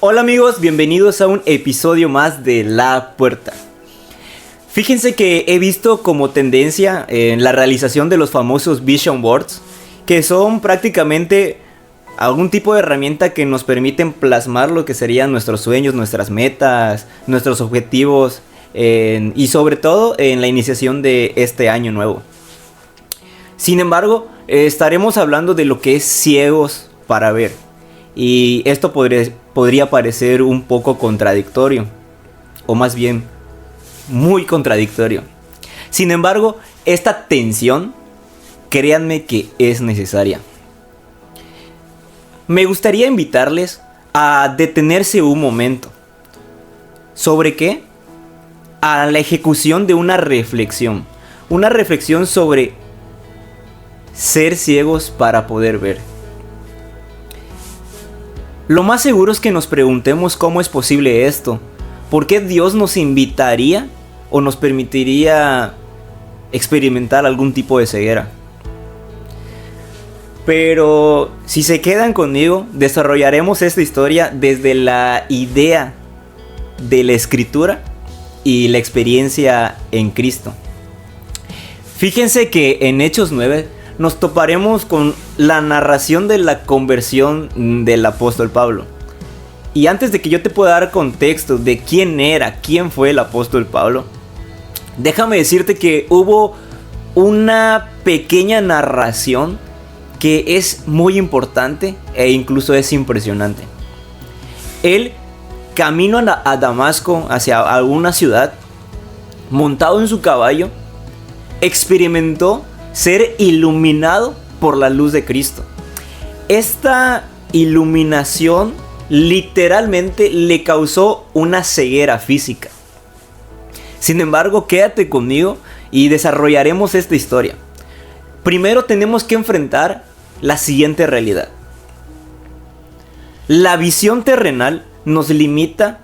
Hola amigos, bienvenidos a un episodio más de La Puerta. Fíjense que he visto como tendencia en la realización de los famosos Vision Boards, que son prácticamente algún tipo de herramienta que nos permiten plasmar lo que serían nuestros sueños, nuestras metas, nuestros objetivos y sobre todo en la iniciación de este año nuevo. Sin embargo, estaremos hablando de lo que es ciegos para ver. Y esto podría parecer un poco contradictorio, o más bien muy contradictorio. Sin embargo, esta tensión, créanme que es necesaria. Me gustaría invitarles a detenerse un momento. ¿Sobre qué? A la ejecución de una reflexión. Una reflexión sobre ser ciegos para poder ver. Lo más seguro es que nos preguntemos cómo es posible esto. ¿Por qué Dios nos invitaría o nos permitiría experimentar algún tipo de ceguera? Pero si se quedan conmigo, desarrollaremos esta historia desde la idea de la escritura y la experiencia en Cristo. Fíjense que en Hechos 9 nos toparemos con la narración de la conversión del apóstol Pablo. Y antes de que yo te pueda dar contexto de quién fue el apóstol Pablo, déjame decirte que hubo una pequeña narración que es muy importante e incluso es impresionante. Él, camino a Damasco, hacia alguna ciudad, montado en su caballo, experimentó ser iluminado por la luz de Cristo. Esta iluminación literalmente le causó una ceguera física. Sin embargo, quédate conmigo y desarrollaremos esta historia. Primero tenemos que enfrentar la siguiente realidad. La visión terrenal nos limita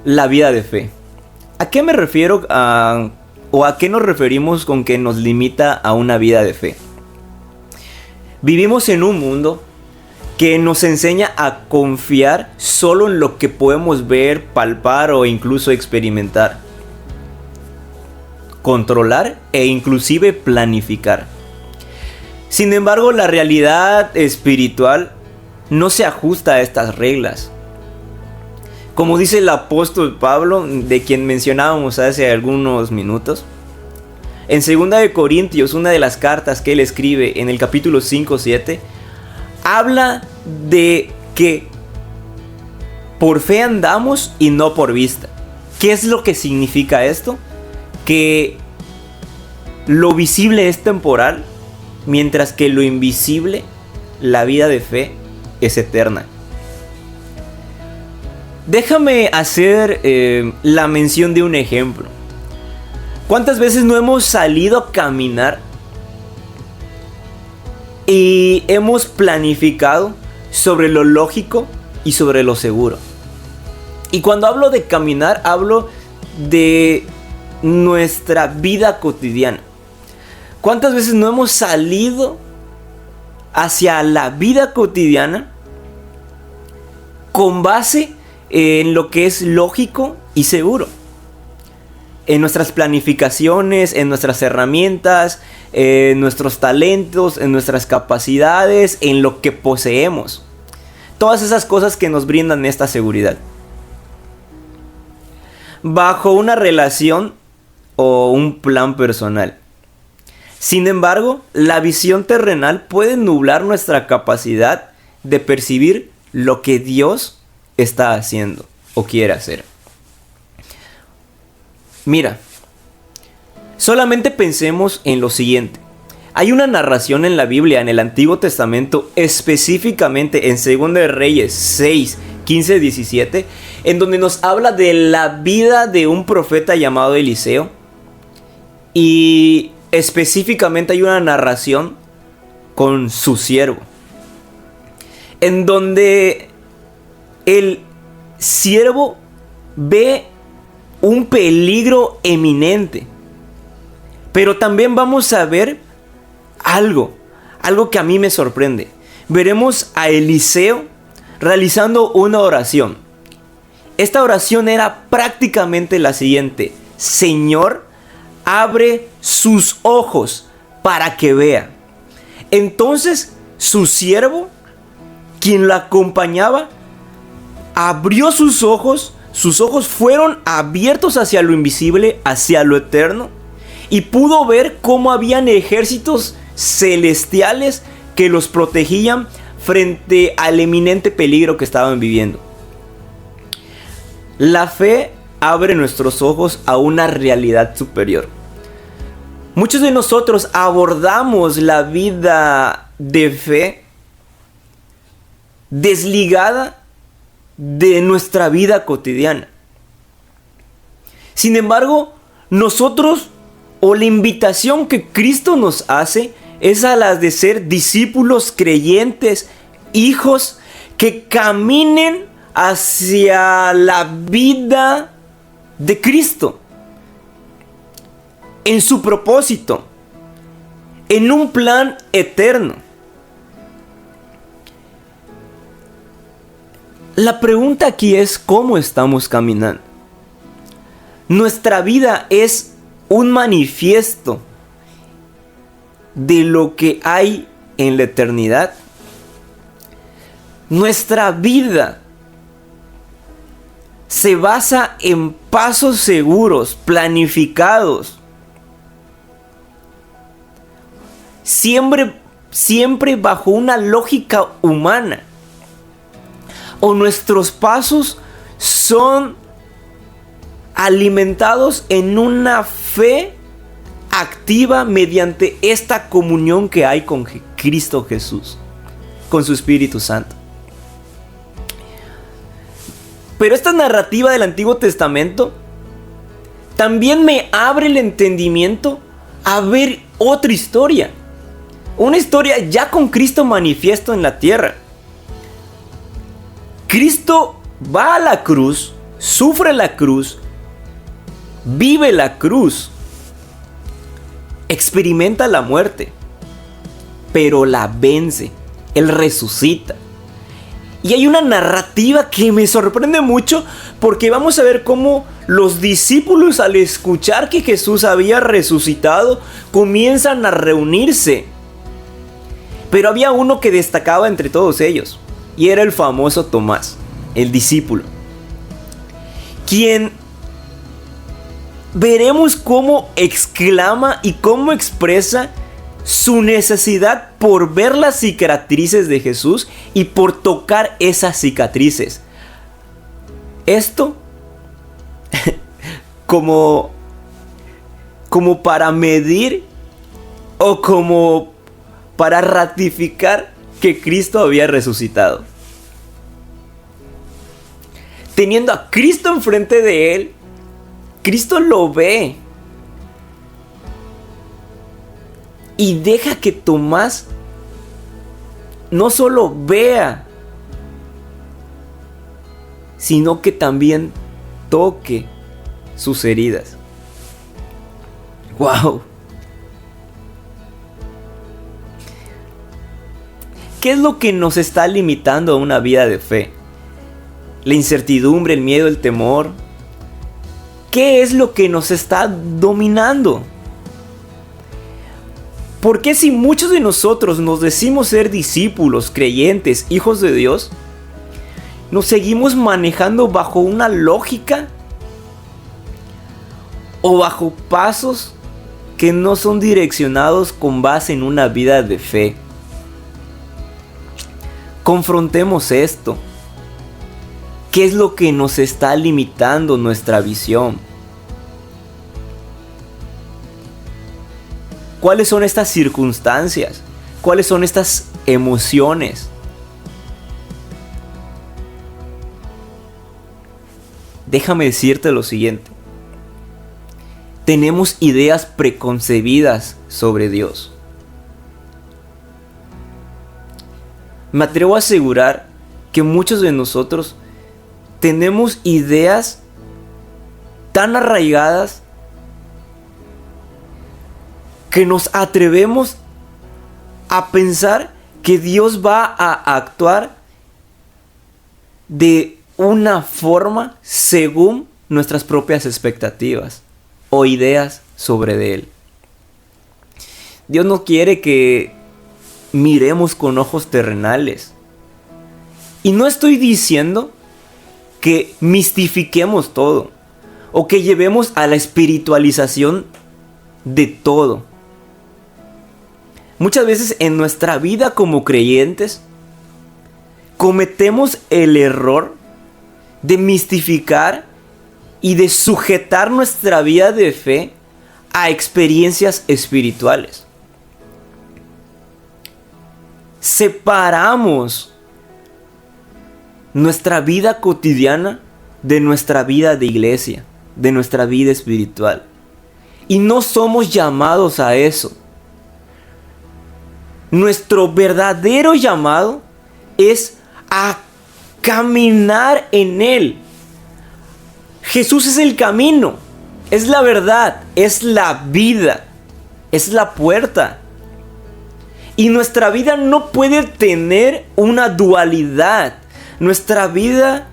la vida de fe. ¿A qué me refiero o a qué nos referimos con que nos limita a una vida de fe? Vivimos en un mundo que nos enseña a confiar solo en lo que podemos ver, palpar o incluso experimentar. Controlar e inclusive planificar. Sin embargo, la realidad espiritual no se ajusta a estas reglas. Como dice el apóstol Pablo, de quien mencionábamos hace algunos minutos, en 2 de Corintios, una de las cartas que él escribe en el capítulo 5-7, habla de que por fe andamos y no por vista. ¿Qué es lo que significa esto? Que lo visible es temporal, mientras que lo invisible, la vida de fe, es eterna. Déjame hacer la mención de un ejemplo. ¿Cuántas veces no hemos salido a caminar y hemos planificado sobre lo lógico y sobre lo seguro? Y cuando hablo de caminar, hablo de nuestra vida cotidiana. ¿Cuántas veces no hemos salido hacia la vida cotidiana con base en lo que es lógico y seguro? En nuestras planificaciones, en nuestras herramientas, en nuestros talentos, en nuestras capacidades, en lo que poseemos. Todas esas cosas que nos brindan esta seguridad. Bajo una relación o un plan personal. Sin embargo, la visión terrenal puede nublar nuestra capacidad de percibir lo que Dios está haciendo o quiere hacer. Mira, solamente pensemos en lo siguiente. Hay una narración en la Biblia, en el Antiguo Testamento, específicamente en 2 de Reyes 6, 15, 17, en donde nos habla de la vida de un profeta llamado Eliseo. Y específicamente hay una narración con su siervo, en donde el siervo ve un peligro eminente. Pero también vamos a ver algo que a mí me sorprende. Veremos a Eliseo realizando una oración. Esta oración era prácticamente la siguiente: Señor, abre sus ojos para que vea. Entonces su siervo, quien la acompañaba, abrió sus ojos fueron abiertos hacia lo invisible, hacia lo eterno, y pudo ver cómo habían ejércitos celestiales que los protegían frente al eminente peligro que estaban viviendo. La fe abre nuestros ojos a una realidad superior. Muchos de nosotros abordamos la vida de fe desligada de nuestra vida cotidiana. Sin embargo, nosotros, o la invitación que Cristo nos hace, es a la de ser discípulos creyentes, hijos que caminen hacia la vida de Cristo, en su propósito, en un plan eterno. La pregunta aquí es: ¿cómo estamos caminando? Nuestra vida es un manifiesto de lo que hay en la eternidad. Nuestra vida se basa en pasos seguros, planificados, siempre bajo una lógica humana. O nuestros pasos son alimentados en una fe activa mediante esta comunión que hay con Cristo Jesús, con su Espíritu Santo. Pero esta narrativa del Antiguo Testamento también me abre el entendimiento a ver otra historia. Una historia ya con Cristo manifiesto en la tierra. Cristo va a la cruz, sufre la cruz, vive la cruz, experimenta la muerte, pero la vence. Él resucita. Y hay una narrativa que me sorprende mucho, porque vamos a ver cómo los discípulos, al escuchar que Jesús había resucitado, comienzan a reunirse. Pero había uno que destacaba entre todos ellos, y era el famoso Tomás, el discípulo, quien veremos cómo exclama y cómo expresa su necesidad por ver las cicatrices de Jesús y por tocar esas cicatrices. Esto como para medir o como para ratificar que Cristo había resucitado. Teniendo a Cristo enfrente de él, Cristo lo ve y deja que Tomás no solo vea, sino que también toque sus heridas. ¡Wow! ¿Qué es lo que nos está limitando a una vida de fe? La incertidumbre, el miedo, el temor. ¿Qué es lo que nos está dominando? ¿Por qué, si muchos de nosotros nos decimos ser discípulos, creyentes, hijos de Dios, nos seguimos manejando bajo una lógica o bajo pasos que no son direccionados con base en una vida de fe? Confrontemos esto. ¿Qué es lo que nos está limitando nuestra visión? ¿Cuáles son estas circunstancias? ¿Cuáles son estas emociones? Déjame decirte lo siguiente. Tenemos ideas preconcebidas sobre Dios. Me atrevo a asegurar que muchos de nosotros tenemos ideas tan arraigadas que nos atrevemos a pensar que Dios va a actuar de una forma según nuestras propias expectativas o ideas sobre de Él. Dios no quiere que miremos con ojos terrenales. Y no estoy diciendo que mistifiquemos todo o que llevemos a la espiritualización de todo. Muchas veces en nuestra vida como creyentes cometemos el error de mistificar y de sujetar nuestra vida de fe a experiencias espirituales. Separamos nuestra vida cotidiana de nuestra vida de iglesia, de nuestra vida espiritual. Y no somos llamados a eso. Nuestro verdadero llamado es a caminar en Él. Jesús es el camino, es la verdad, es la vida, es la puerta. Y nuestra vida no puede tener una dualidad. Nuestra vida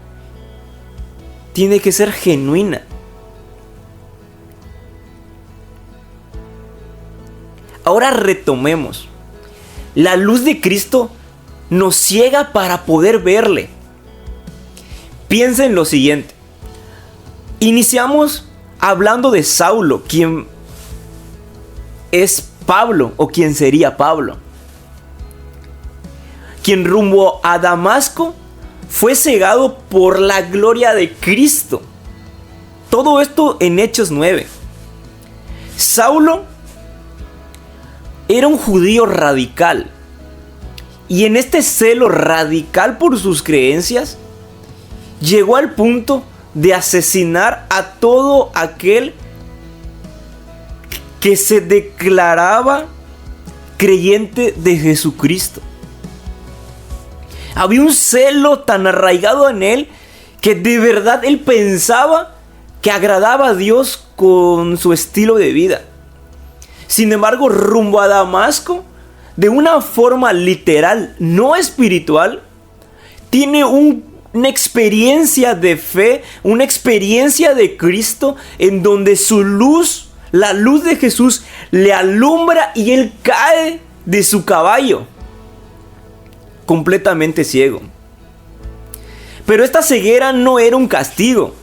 tiene que ser genuina. Ahora retomemos. La luz de Cristo nos ciega para poder verle. Piensa en lo siguiente. Iniciamos hablando de Saulo, quien es Pablo o quien sería Pablo, quien rumbo a Damasco fue cegado por la gloria de Cristo. Todo esto en Hechos 9. Saulo era un judío radical. Y en este celo radical por sus creencias, llegó al punto de asesinar a todo aquel que se declaraba creyente de Jesucristo. Había un celo tan arraigado en él que de verdad él pensaba que agradaba a Dios con su estilo de vida. Sin embargo, rumbo a Damasco, de una forma literal, no espiritual, tiene una experiencia de fe, una experiencia de Cristo, en donde su luz, la luz de Jesús, le alumbra y él cae de su caballo, completamente ciego. Pero esta ceguera no era un castigo,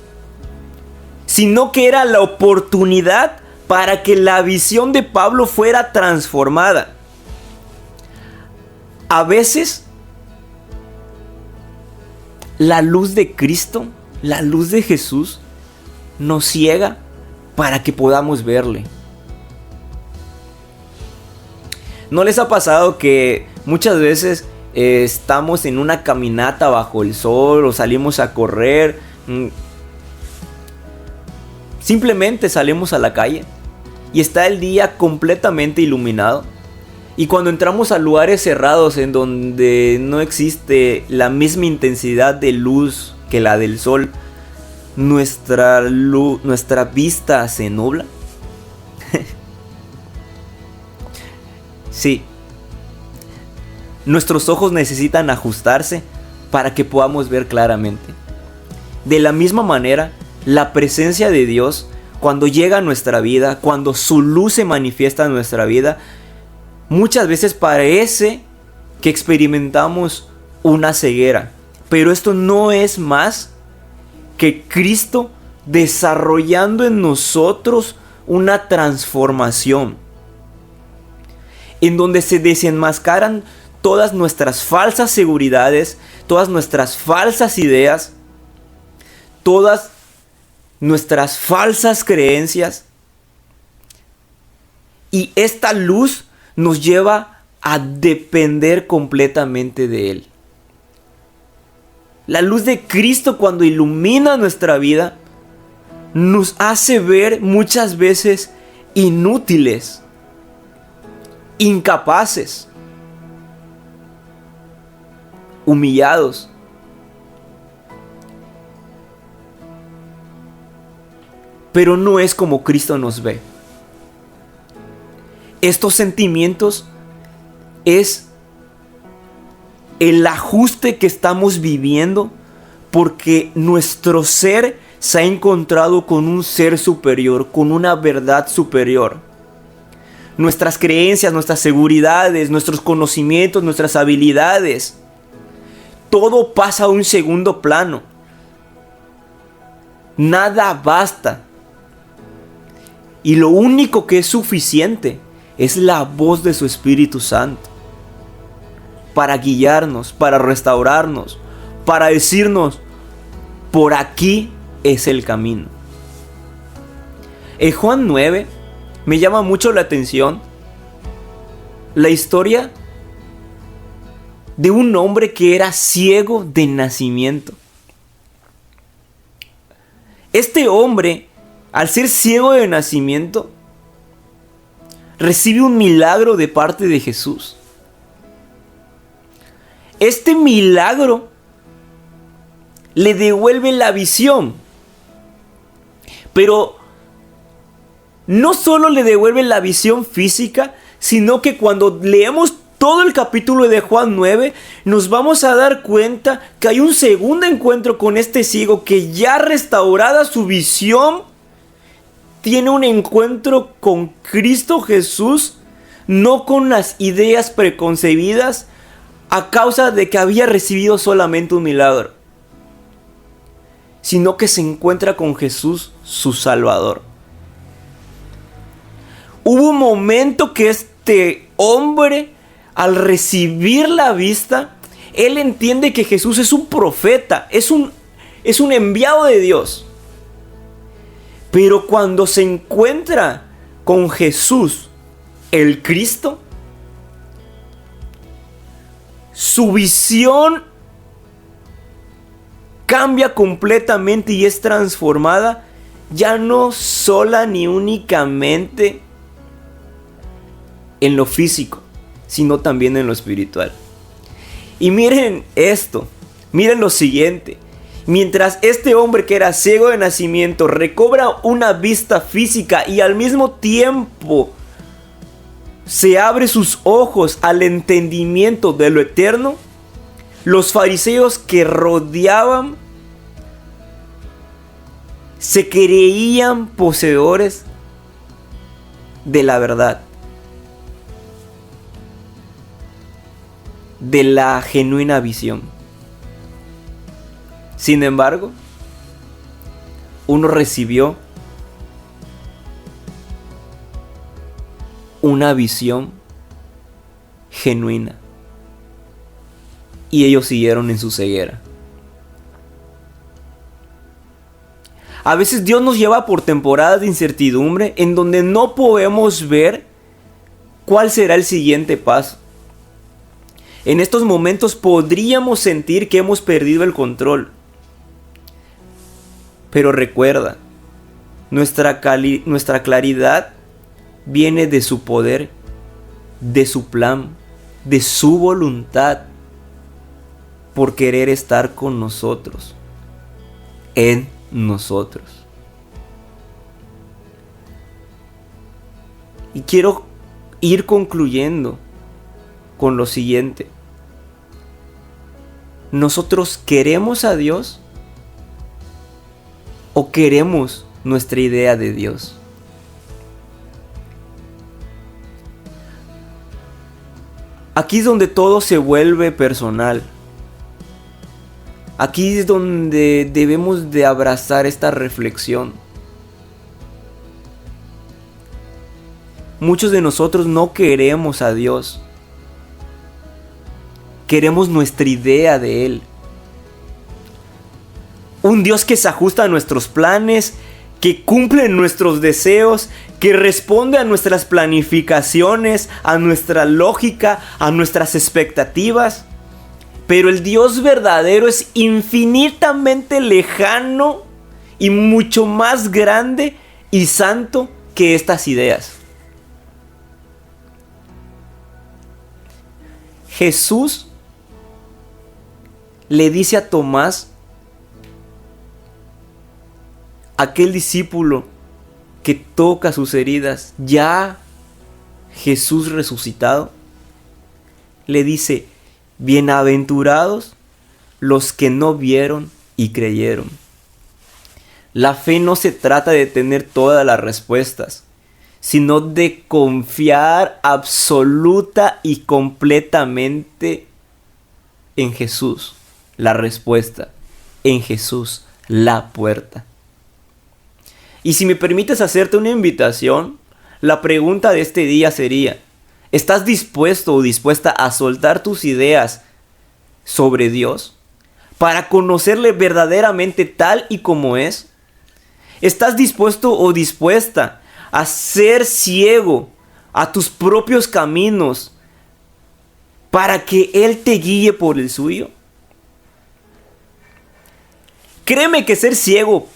sino que era la oportunidad para que la visión de Pablo fuera transformada. A veces, la luz de Cristo, la luz de Jesús, nos ciega para que podamos verle. ¿No les ha pasado que muchas veces estamos en una caminata bajo el sol o salimos a correr? Simplemente salimos a la calle y está el día completamente iluminado. Y cuando entramos a lugares cerrados en donde no existe la misma intensidad de luz que la del sol, nuestra vista se nubla. Sí. Nuestros ojos necesitan ajustarse para que podamos ver claramente. De la misma manera, la presencia de Dios, cuando llega a nuestra vida, cuando su luz se manifiesta en nuestra vida, muchas veces parece que experimentamos una ceguera. Pero esto no es más que Cristo desarrollando en nosotros una transformación, en donde se desenmascaran todas nuestras falsas seguridades, todas nuestras falsas ideas, todas nuestras falsas creencias. Y esta luz nos lleva a depender completamente de Él. La luz de Cristo, cuando ilumina nuestra vida, nos hace ver muchas veces inútiles, incapaces, humillados. Pero no es como Cristo nos ve. Estos sentimientos es el ajuste que estamos viviendo porque nuestro ser se ha encontrado con un ser superior, con una verdad superior. Nuestras creencias, nuestras seguridades, nuestros conocimientos, nuestras habilidades, todo pasa a un segundo plano. Nada basta. Y lo único que es suficiente es la voz de su Espíritu Santo para guiarnos, para restaurarnos, para decirnos, por aquí es el camino. En Juan 9 me llama mucho la atención la historia de un hombre que era ciego de nacimiento. Este hombre, al ser ciego de nacimiento, recibe un milagro de parte de Jesús. Este milagro le devuelve la visión. Pero no solo le devuelve la visión física, sino que cuando leemos todo el capítulo de Juan 9, nos vamos a dar cuenta que hay un segundo encuentro con este ciego que, ya restaurada su visión, tiene un encuentro con Cristo Jesús, no con las ideas preconcebidas a causa de que había recibido solamente un milagro, sino que se encuentra con Jesús, su Salvador. Hubo un momento que este hombre, al recibir la vista, él entiende que Jesús es un profeta, es un enviado de Dios. Pero cuando se encuentra con Jesús, el Cristo, su visión cambia completamente y es transformada, ya no sola ni únicamente en lo físico, sino también en lo espiritual. Y miren esto, miren lo siguiente. Mientras este hombre que era ciego de nacimiento recobra una vista física y al mismo tiempo se abre sus ojos al entendimiento de lo eterno, los fariseos que rodeaban se creían poseedores de la verdad, de la genuina visión. Sin embargo, uno recibió una visión genuina y ellos siguieron en su ceguera. A veces Dios nos lleva por temporadas de incertidumbre en donde no podemos ver cuál será el siguiente paso. En estos momentos podríamos sentir que hemos perdido el control. Pero recuerda, nuestra claridad viene de su poder, de su plan, de su voluntad, por querer estar con nosotros, en nosotros. Y quiero ir concluyendo con lo siguiente. ¿Nosotros queremos a Dios o queremos nuestra idea de Dios? Aquí es donde todo se vuelve personal. Aquí es donde debemos de abrazar esta reflexión. Muchos de nosotros no queremos a Dios. Queremos nuestra idea de Él. Un Dios que se ajusta a nuestros planes, que cumple nuestros deseos, que responde a nuestras planificaciones, a nuestra lógica, a nuestras expectativas. Pero el Dios verdadero es infinitamente lejano y mucho más grande y santo que estas ideas. Jesús le dice a Tomás, aquel discípulo que toca sus heridas, ya Jesús resucitado, le dice: bienaventurados los que no vieron y creyeron. La fe no se trata de tener todas las respuestas, sino de confiar absoluta y completamente en Jesús, la respuesta, en Jesús, la puerta. Y si me permites hacerte una invitación, la pregunta de este día sería, ¿estás dispuesto o dispuesta a soltar tus ideas sobre Dios para conocerle verdaderamente tal y como es? ¿Estás dispuesto o dispuesta a ser ciego a tus propios caminos para que Él te guíe por el suyo? Créeme que ser ciego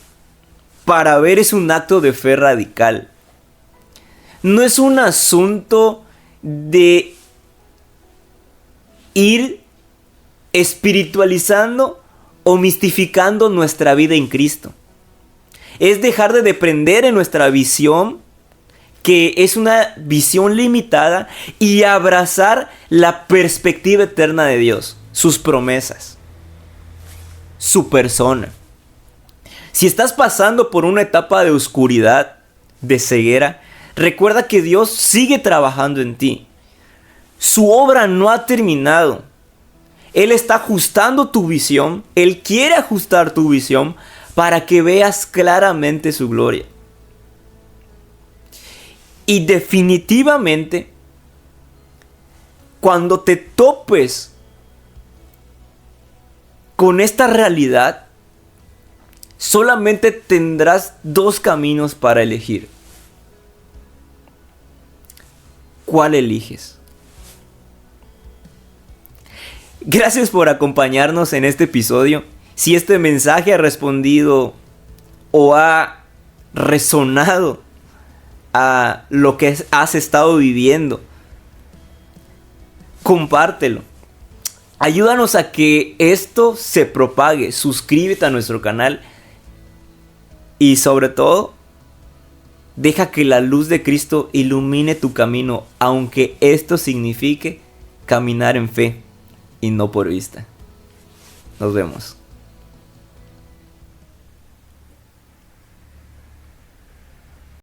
para ver es un acto de fe radical. No es un asunto de ir espiritualizando o mistificando nuestra vida en Cristo. Es dejar de depender en nuestra visión, que es una visión limitada, y abrazar la perspectiva eterna de Dios, sus promesas, su persona. Si estás pasando por una etapa de oscuridad, de ceguera, recuerda que Dios sigue trabajando en ti. Su obra no ha terminado. Él está ajustando tu visión. Él quiere ajustar tu visión para que veas claramente su gloria. Y definitivamente, cuando te topes con esta realidad, solamente tendrás dos caminos para elegir. ¿Cuál eliges? Gracias por acompañarnos en este episodio. Si este mensaje ha respondido o ha resonado a lo que has estado viviendo, compártelo. Ayúdanos a que esto se propague. Suscríbete a nuestro canal. Y sobre todo, deja que la luz de Cristo ilumine tu camino, aunque esto signifique caminar en fe y no por vista. Nos vemos.